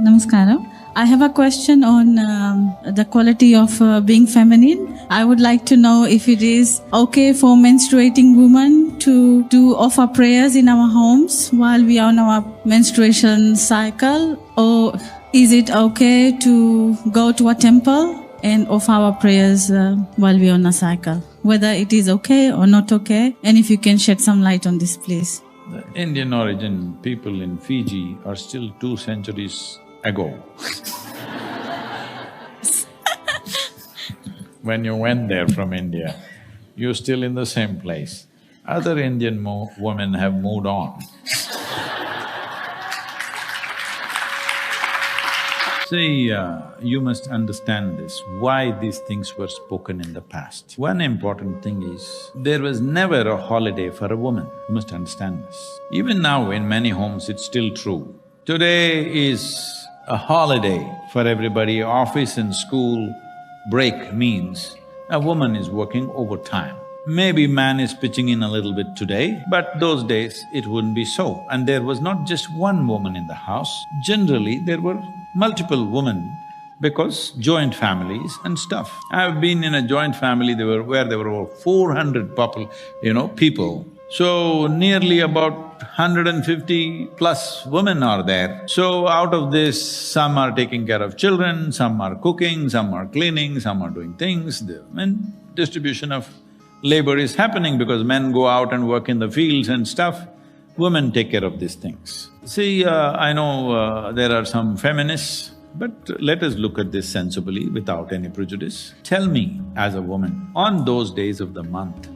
Namaskaram. I have a question on the quality of being feminine. I would like to know if it is okay for menstruating women to do offer prayers in our homes while we are on our menstruation cycle, or is it okay to go to a temple and offer our prayers while we are on a cycle? Whether it is okay or not okay, and if you can shed some light on this, please. The Indian origin people in Fiji are still 2 centuries ago. When you went there from India, you're still in the same place. Other Indian women have moved on. See, you must understand this, why these things were spoken in the past. One important thing is, there was never a holiday for a woman, you must understand this. Even now in many homes it's still true. Today is a holiday for everybody, office and school break means a woman is working overtime. Maybe man is pitching in a little bit today, but those days it wouldn't be so. And there was not just one woman in the house, generally there were multiple women because joint families and stuff. I've been in a joint family where there were over 400 people. So nearly about 150 plus women are there. So out of this, some are taking care of children, some are cooking, some are cleaning, some are doing things. And distribution of labor is happening because men go out and work in the fields and stuff. Women take care of these things. See, I know there are some feminists, but let us look at this sensibly without any prejudice. Tell me, as a woman, on those days of the month,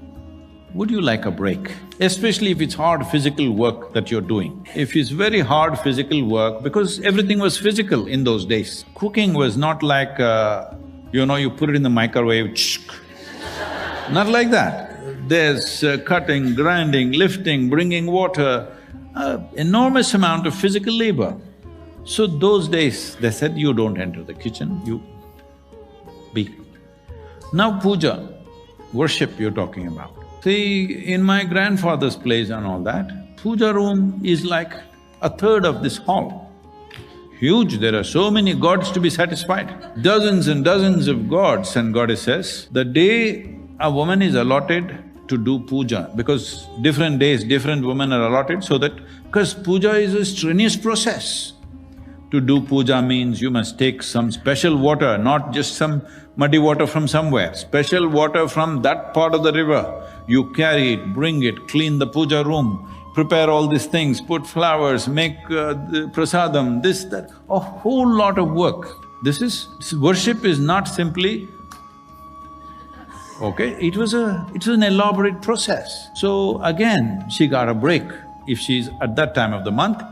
would you like a break? Especially if it's hard physical work that you're doing. If it's very hard physical work, because everything was physical in those days. Cooking was not like, you put it in the microwave, not like that. There's cutting, grinding, lifting, bringing water, enormous amount of physical labor. So those days, they said, you don't enter the kitchen, you be. Now puja, worship you're talking about. See, in my grandfather's place and all that, puja room is like a third of this hall. Huge, there are so many gods to be satisfied. Dozens and dozens of gods and goddesses. The day a woman is allotted to do puja, because different days, different women are allotted so that… because puja is a strenuous process. To do puja means you must take some special water, not just some muddy water from somewhere, special water from that part of the river. You carry it, bring it, clean the puja room, prepare all these things, put flowers, make the prasadam, this, that, a whole lot of work. Worship is not simply… okay, it was an elaborate process. So again, she got a break. If she's at that time of the month,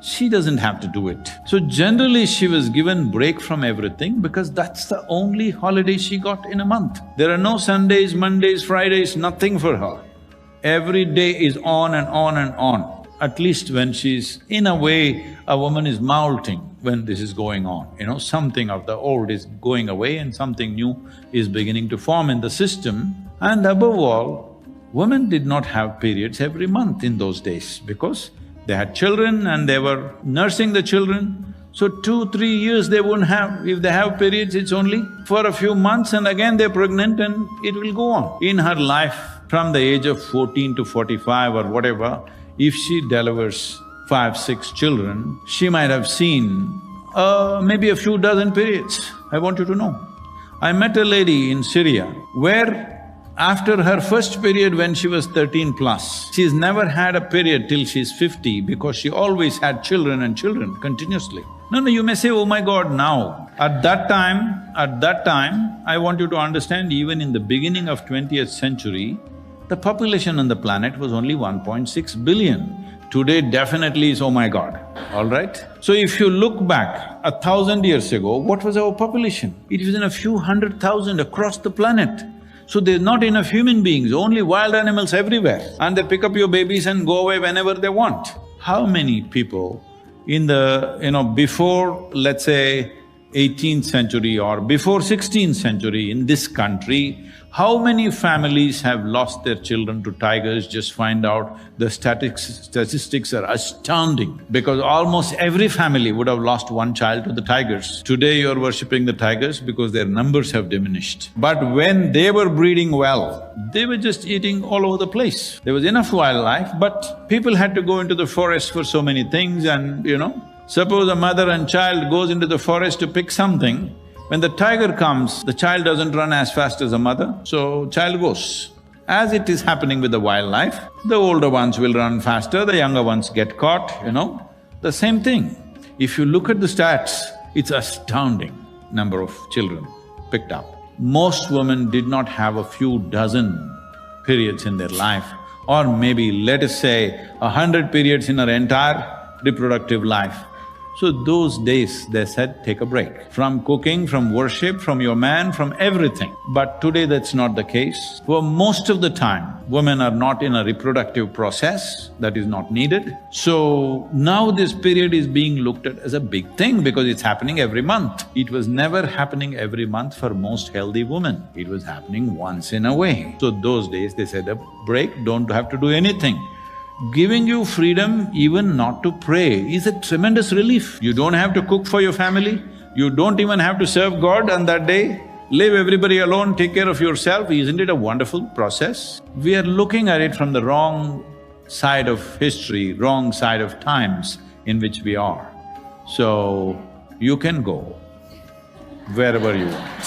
she doesn't have to do it. So generally she was given break from everything because that's the only holiday she got in a month. There are no Sundays, Mondays, Fridays, nothing for her. Every day is on and on and on. At least when she's… in a way, a woman is molting when this is going on, something of the old is going away and something new is beginning to form in the system. And above all, women did not have periods every month in those days because they had children and they were nursing the children. So 2-3 years they won't have… if they have periods, it's only for a few months and again they're pregnant and it will go on. In her life, from the age of 14 to 45 or whatever, if she delivers 5-6 children, she might have seen maybe a few dozen periods, I want you to know. I met a lady in Syria where after her first period when she was 13 plus, she's never had a period till she's 50 because she always had children and children continuously. No, you may say, oh my God, now. At that time, I want you to understand, even in the beginning of 20th century, the population on the planet was only 1.6 billion. Today definitely is, oh my God, all right? So if you look back 1,000 years ago, what was our population? It was in a few 100,000 across the planet. So there's not enough human beings, only wild animals everywhere, and they pick up your babies and go away whenever they want. How many people in the… before, let's say, 18th century or before 16th century in this country, how many families have lost their children to tigers? Just find out, the statistics are astounding, because almost every family would have lost one child to the tigers. Today you're worshipping the tigers because their numbers have diminished. But when they were breeding well, they were just eating all over the place. There was enough wildlife, but people had to go into the forest for so many things and, suppose a mother and child goes into the forest to pick something, when the tiger comes, the child doesn't run as fast as the mother, so child goes. As it is happening with the wildlife, the older ones will run faster, the younger ones get caught, the same thing. If you look at the stats, it's astounding number of children picked up. Most women did not have a few dozen periods in their life, or maybe let us say 100 periods in her entire reproductive life. So those days, they said, take a break from cooking, from worship, from your man, from everything. But today that's not the case. For most of the time, women are not in a reproductive process, that is not needed. So now this period is being looked at as a big thing because it's happening every month. It was never happening every month for most healthy women. It was happening once in a way. So those days they said, a break, don't have to do anything. Giving you freedom even not to pray is a tremendous relief. You don't have to cook for your family, you don't even have to serve God on that day. Leave everybody alone, take care of yourself. Isn't it a wonderful process? We are looking at it from the wrong side of history, wrong side of times in which we are. So, you can go wherever you want.